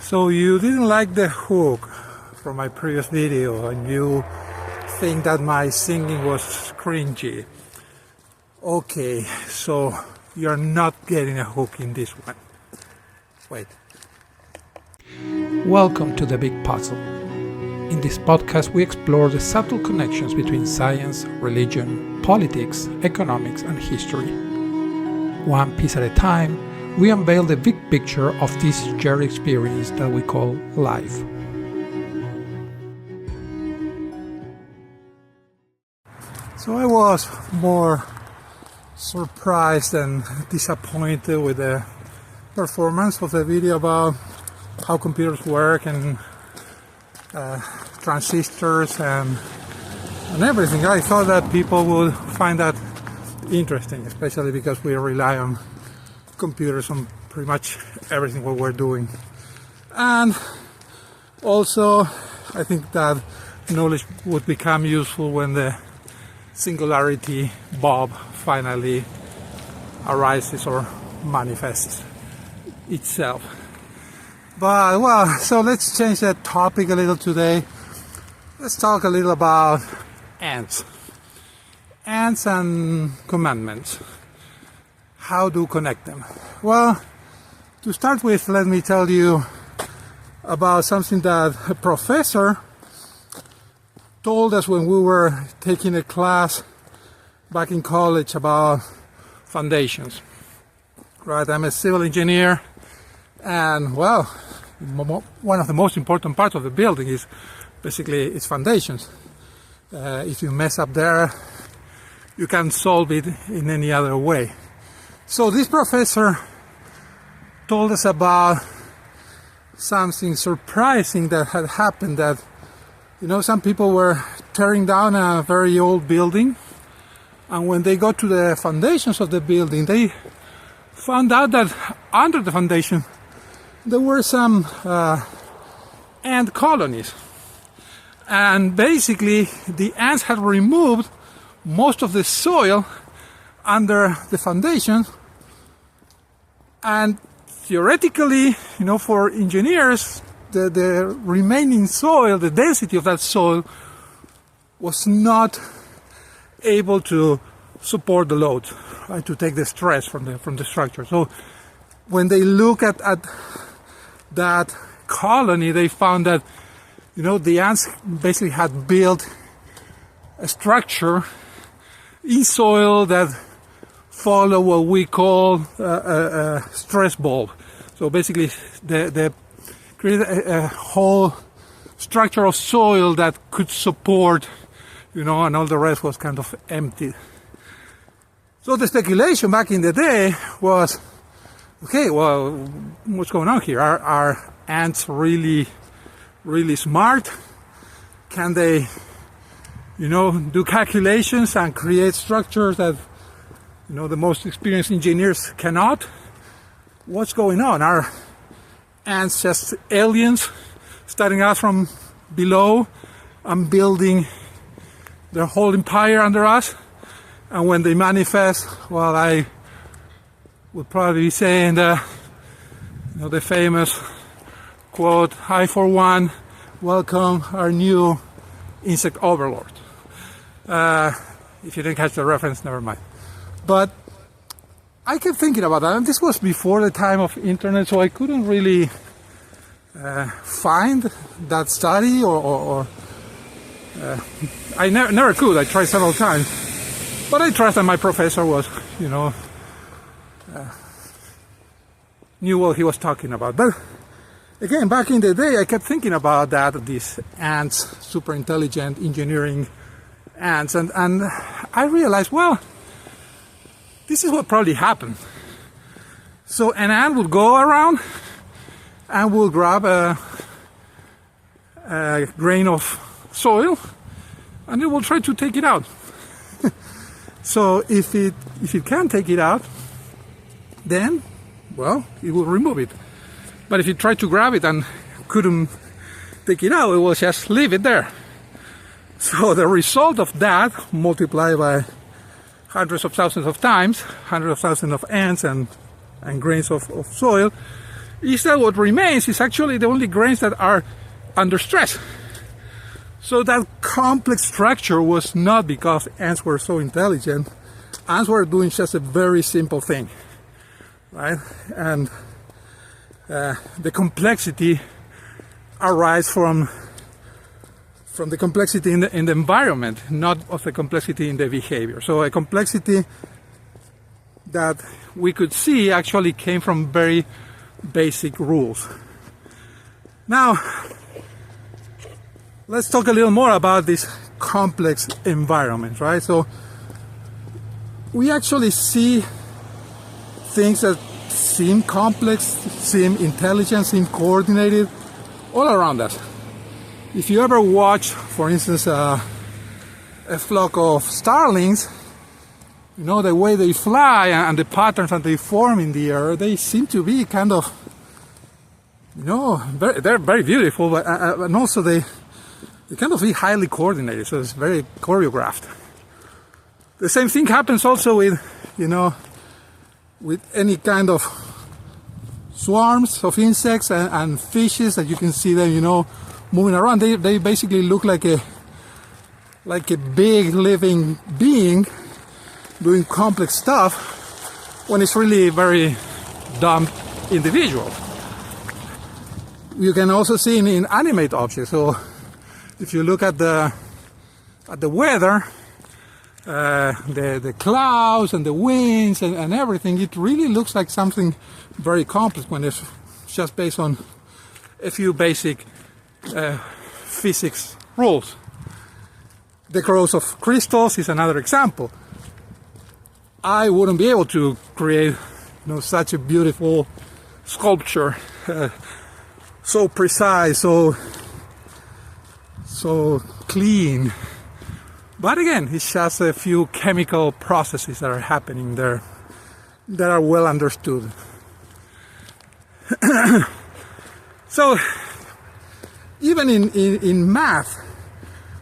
So you didn't like the hook from my previous video and you think that my singing was cringy. Okay, so you're not getting a hook in this one. Wait. Welcome to The Big Puzzle. In this podcast we explore the subtle connections between science, religion, politics, economics and history. One piece at a time, we unveil the big picture of this shared experience that we call life. So I was more surprised and disappointed with the performance of the video about how computers work and transistors and everything. I thought that people would find that interesting, especially because we rely on computers on pretty much everything what we're doing. And also I think that knowledge would become useful when the singularity bulb finally arises or manifests itself. But well, so let's change the topic a little today. Let's talk a little about ants. Ants and commandments. How to connect them? Well, to start with, let me tell you about something that a professor told us when we were taking a class back in college about foundations. Right, I'm a civil engineer, and well, one of the most important parts of the building is basically its foundations. If you mess up there, you can't solve it in any other way. So this professor told us about something surprising that had happened, that some people were tearing down a very old building, and when they got to the foundations of the building, they found out that under the foundation there were some ant colonies. And basically the ants had removed most of the soil under the foundation, and theoretically, for engineers, the remaining soil, the density of that soil was not able to support the load, right, to take the stress from the structure. So when they look at that colony, they found that the ants basically had built a structure in soil that follow what we call a stress bulb. So basically they created a whole structure of soil that could support, and all the rest was kind of empty. So the speculation back in the day was, okay, well, what's going on here? Are ants really, really smart? Can they, do calculations and create structures that the most experienced engineers cannot? What's going on? Are ants just aliens starting out from below and building their whole empire under us? And when they manifest, well, I would probably be saying the famous quote, "I for one welcome our new insect overlord." If you didn't catch the reference, never mind. But I kept thinking about that, and this was before the time of internet, so I couldn't really find that study, or I never could. I tried several times, but I trust that my professor was, knew what he was talking about. But again, back in the day, I kept thinking about that, these ants, super intelligent engineering ants, and I realized, well, this is what probably happened. So an ant would go around and will grab a grain of soil and it will try to take it out. So if it can't take it out, then, well, it will remove it. But if it tried to grab it and couldn't take it out, it will just leave it there. So the result of that, multiplied by hundreds of thousands of times, hundreds of thousands of ants and grains of soil, is that what remains is actually the only grains that are under stress. So that complex structure was not because ants were so intelligent. Ants were doing just a very simple thing, right? And the complexity arises from the complexity in the environment, not of the complexity in the behavior. So a complexity that we could see actually came from very basic rules. Now, let's talk a little more about this complex environment, right? So we actually see things that seem complex, seem intelligent, seem coordinated all around us. If you ever watch, for instance, a flock of starlings, you know, the way they fly and the patterns that they form in the air, they seem to be kind of, you know, they're very beautiful, but and also they kind of be highly coordinated, so it's very choreographed. The same thing happens also with, you know, with any kind of swarms of insects and fishes that you can see them, you know, moving around. They basically look like a big living being doing complex stuff when it's really very dumb individual. You can also see in animate objects. So if you look at the weather, the clouds and the winds and everything, it really looks like something very complex when it's just based on a few basic physics rules. The growth of crystals is another example. I wouldn't be able to create, you know, such a beautiful sculpture, so precise, so clean. But again, it's just a few chemical processes that are happening there that are well understood. So even in math,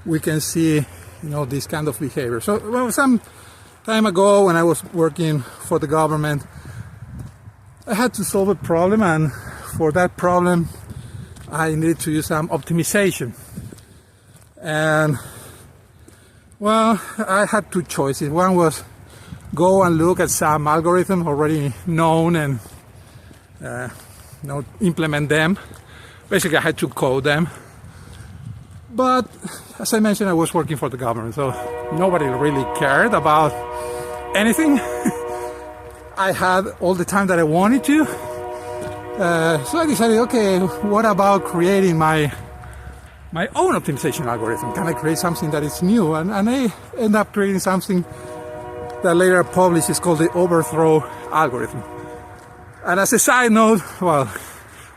we can see, you know, this kind of behavior. So some time ago, when I was working for the government, I had to solve a problem, and for that problem, I needed to use some optimization. And well, I had two choices. One was go and look at some algorithm already known and you know, implement them. Basically, I had to code them. But as I mentioned, I was working for the government, so nobody really cared about anything. I had all the time that I wanted to. So I decided, okay, what about creating my own optimization algorithm? Can I create something that is new? And I end up creating something that later I published. Is called the overthrow algorithm. And as a side note, well,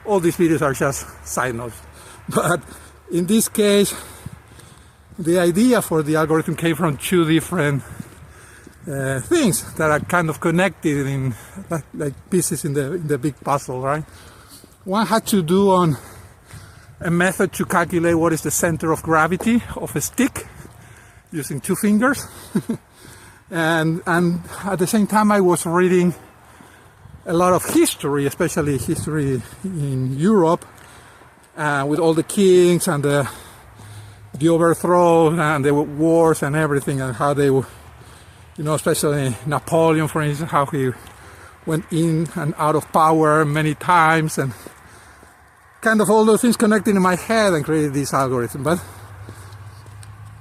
all these videos are just side notes. But in this case, the idea for the algorithm came from two different things that are kind of connected in like pieces in the big puzzle, right? One had to do on a method to calculate what is the center of gravity of a stick using two fingers. and at the same time I was reading a lot of history, especially history in Europe, with all the kings and the overthrow and the wars and everything, and how they were, you know, especially Napoleon, for instance, how he went in and out of power many times, and kind of all those things connected in my head and created this algorithm. But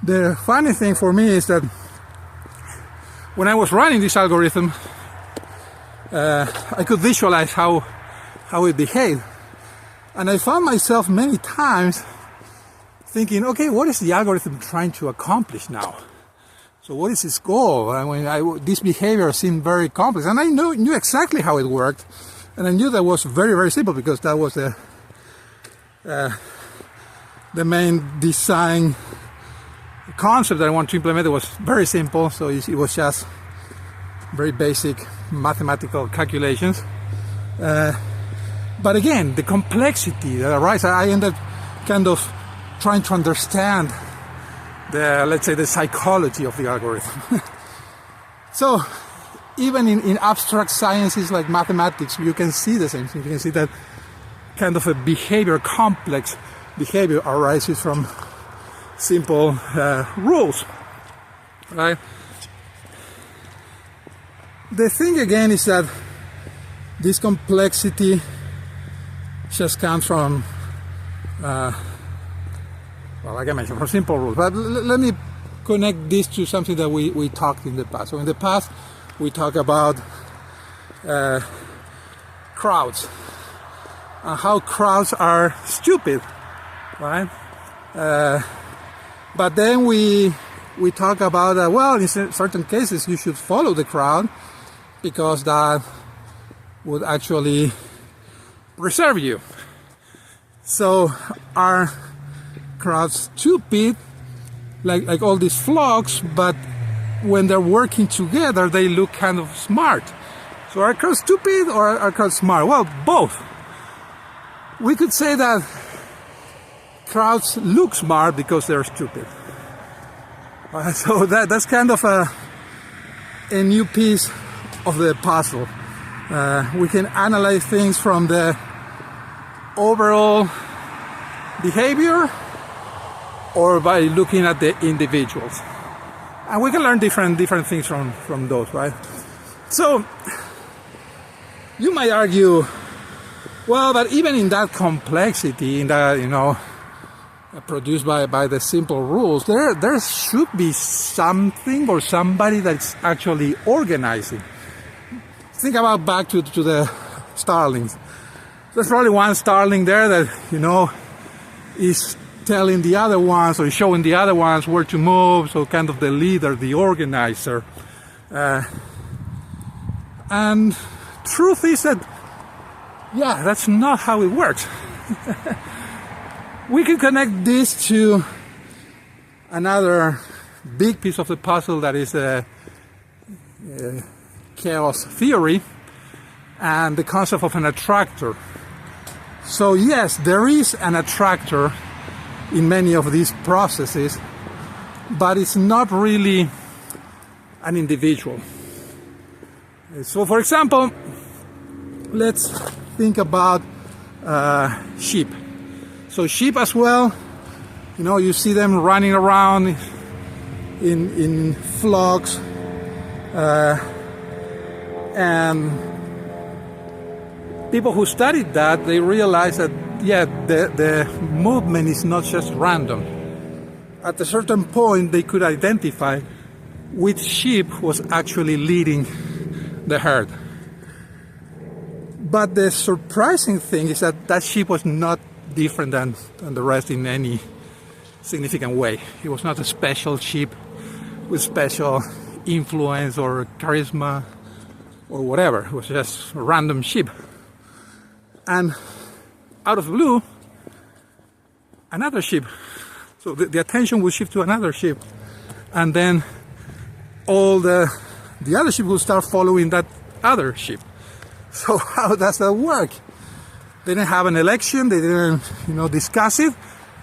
the funny thing for me is that when I was running this algorithm, I could visualize how it behaved. And I found myself many times thinking, okay, what is the algorithm trying to accomplish now? So what is its goal? I mean, this behavior seemed very complex, and I knew exactly how it worked, and I knew that was very, very simple, because that was the main design concept that I want to implement. It was very simple, so it was just very basic mathematical calculations. But again, the complexity that arises, I ended up kind of trying to understand let's say, the psychology of the algorithm. So even in abstract sciences like mathematics, you can see the same thing. You can see that kind of a behavior, complex behavior arises from simple rules, right? The thing again is that this complexity just comes from, like I mentioned, from simple rules. But let me connect this to something that we talked in the past. So in the past, we talked about crowds and how crowds are stupid, right? But then we talk about well, in certain cases you should follow the crowd because that would actually preserve you. So are crowds stupid, like all these flocks, but when they're working together they look kind of smart? So are crowds stupid or are crowds smart? Well, both. We could say that crowds look smart because they're stupid. So that's kind of a new piece of the puzzle. We can analyze things from the overall behavior or by looking at the individuals. And we can learn different things from those, right? So you might argue, well, but even in that complexity, in that, produced by the simple rules, there should be something or somebody that's actually organizing. Think about back to the starlings. There's probably one starling there that, is telling the other ones or showing the other ones where to move, so kind of the leader, the organizer. And truth is that, yeah, that's not how it works. We can connect this to another big piece of the puzzle that is chaos theory and the concept of an attractor. So yes, there is an attractor in many of these processes, but it's not really an individual. So for example, let's think about sheep. So sheep as well, you see them running around in flocks, and people who studied that, they realized that, yeah, the movement is not just random. At a certain point, they could identify which sheep was actually leading the herd. But the surprising thing is that sheep was not different than the rest in any significant way. He was not a special sheep with special influence or charisma or whatever. It was just a random sheep. And out of the blue, another sheep. So the attention will shift to another sheep. And then all the other sheep will start following that other sheep. So how does that work? They didn't have an election, they didn't, discuss it.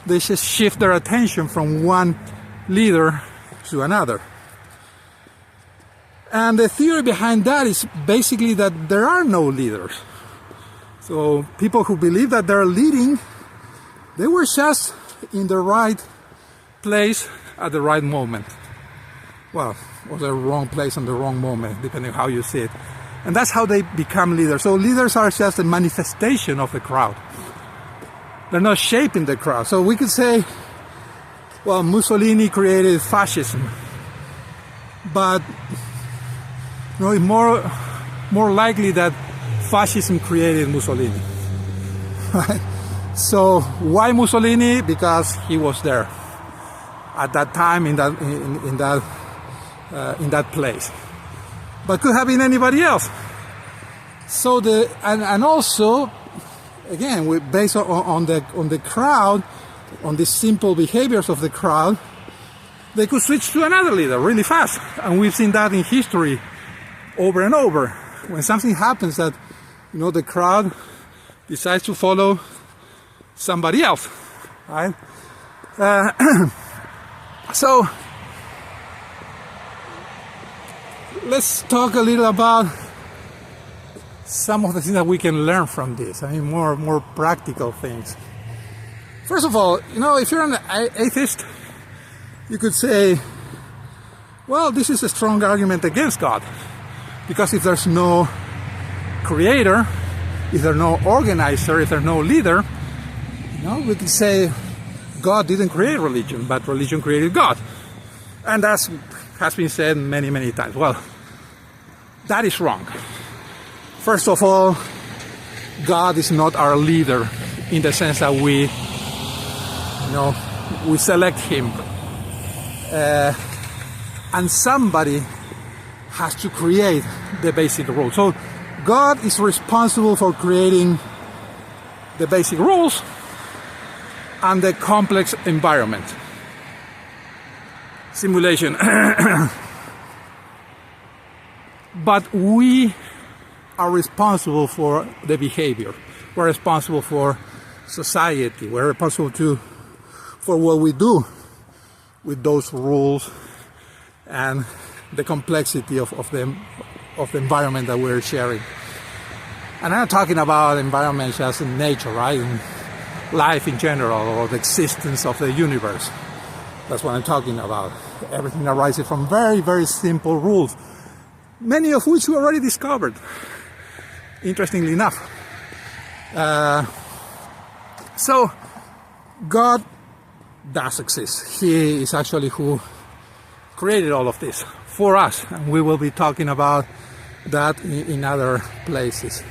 They just shift their attention from one leader to another. And the theory behind that is basically that there are no leaders. So people who believe that they're leading, they were just in the right place at the right moment. Well, or the wrong place and the wrong moment, depending on how you see it. And that's how they become leaders. So leaders are just a manifestation of the crowd. They're not shaping the crowd. So we could say, well, Mussolini created fascism. But it's more likely that fascism created Mussolini. Right? So why Mussolini? Because he was there at that time in that place. But could have been anybody else. So and also, again, based on the crowd, on the simple behaviors of the crowd, they could switch to another leader really fast. And we've seen that in history over and over. When something happens that, the crowd decides to follow somebody else, right? So let's talk a little about some of the things that we can learn from this. I mean, more practical things. First of all, if you're an atheist, you could say, well, this is a strong argument against God. Because if there's no creator, if there's no organizer, if there's no leader, we could say God didn't create religion, but religion created God. And that has been said many, many times. Well, that is wrong. First of all, God is not our leader in the sense that we select him. And somebody has to create the basic rules. So God is responsible for creating the basic rules and the complex environment. Simulation. But we are responsible for the behavior. We're responsible for society. We're responsible for what we do with those rules and the complexity of the environment that we're sharing. And I'm not talking about environment just in nature, right? In life in general, or the existence of the universe. That's what I'm talking about. Everything arises from very, very simple rules, many of which we already discovered, interestingly enough. So, God does exist. He is actually who created all of this for us, and we will be talking about that in other places,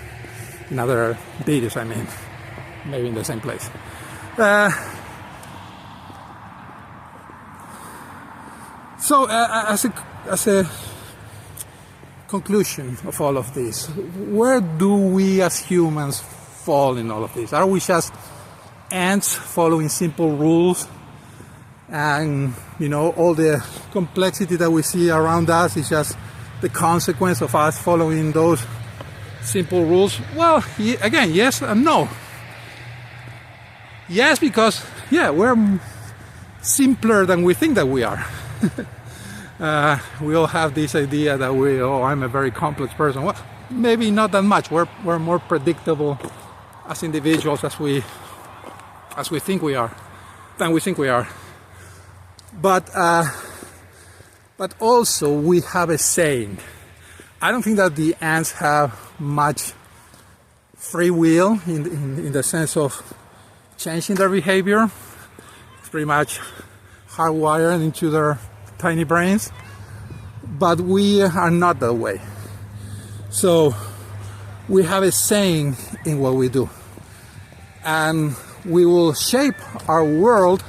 in other videos, I mean, maybe in the same place. So, as a conclusion of all of this, where do we as humans fall in all of this? Are we just ants following simple rules? And, all the complexity that we see around us is just the consequence of us following those simple rules? Well, again, yes and no. Yes, because, we're simpler than we think that we are. We all have this idea that I'm a very complex person. Well, maybe not that much. We're more predictable as individuals as we think we are, than we think we are. But also we have a saying. I don't think that the ants have much free will in the sense of changing their behavior. It's pretty much hardwired into their tiny brains. But we are not that way. So we have a saying in what we do. And we will shape our world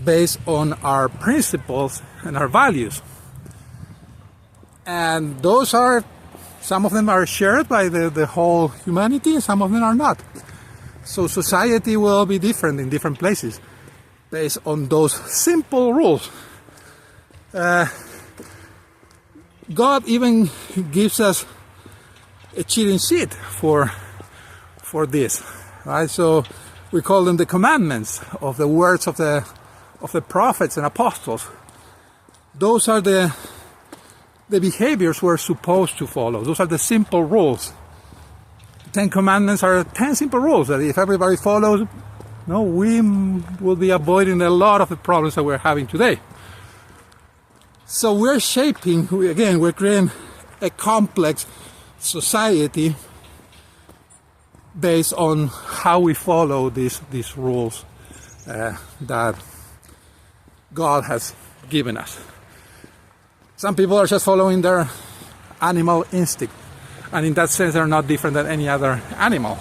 based on our principles and our values. And those some of them are shared by the whole humanity, and some of them are not. So society will be different in different places based on those simple rules. God even gives us a cheating sheet for this, right? So we call them the commandments of the words of the prophets and apostles. Those are the behaviors we're supposed to follow. Those are the simple rules. The 10 Commandments are 10 simple rules that if everybody follows, we will be avoiding a lot of the problems that we're having today. So we're creating a complex society based on how we follow these rules that God has given us. Some people are just following their animal instinct, and in that sense they're not different than any other animal.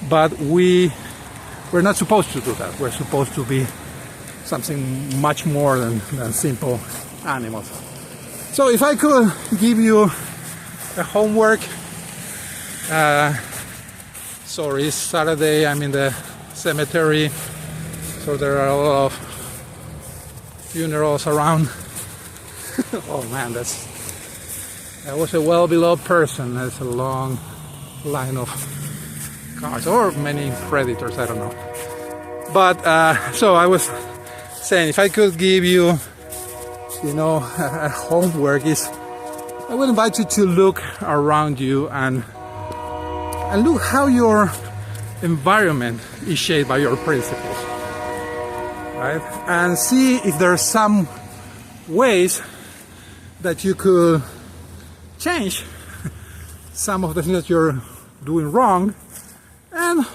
But we're not supposed to do that. We're supposed to be something much more than simple animals. So if I could give you a homework, sorry, it's Saturday, I'm in the cemetery, so there are a lot of funerals around. Oh man, that was a well-beloved person. There's a long line of cars, or many predators, I don't know. But so I was saying, if I could give you, a homework, I would invite you to look around you and and look how your environment is shaped by your principles, right? And see if there are some ways that you could change some of the things that you're doing wrong, and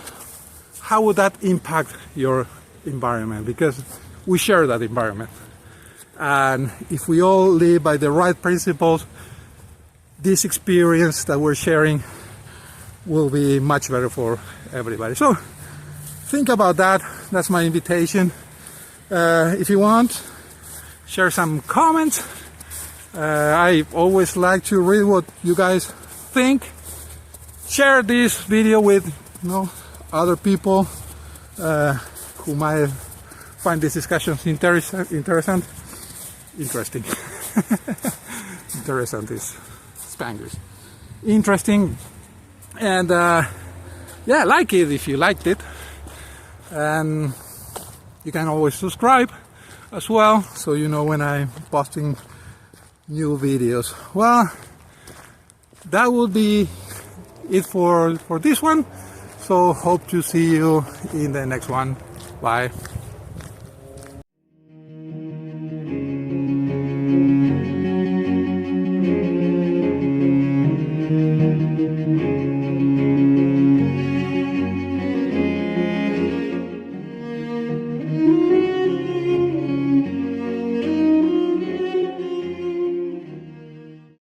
how would that impact your environment, because we share that environment. And if we all live by the right principles, this experience that we're sharing will be much better for everybody. So think about that. That's my invitation. If you want, share some comments. I always like to read what you guys think. Share this video with other people who might find these discussions interesting. Interesting is Spanglish. Interesting. And like it if you liked it. And you can always subscribe as well, so you know when I'm posting new videos. Well, that will be it for this one. So hope to see you in the next one. Bye.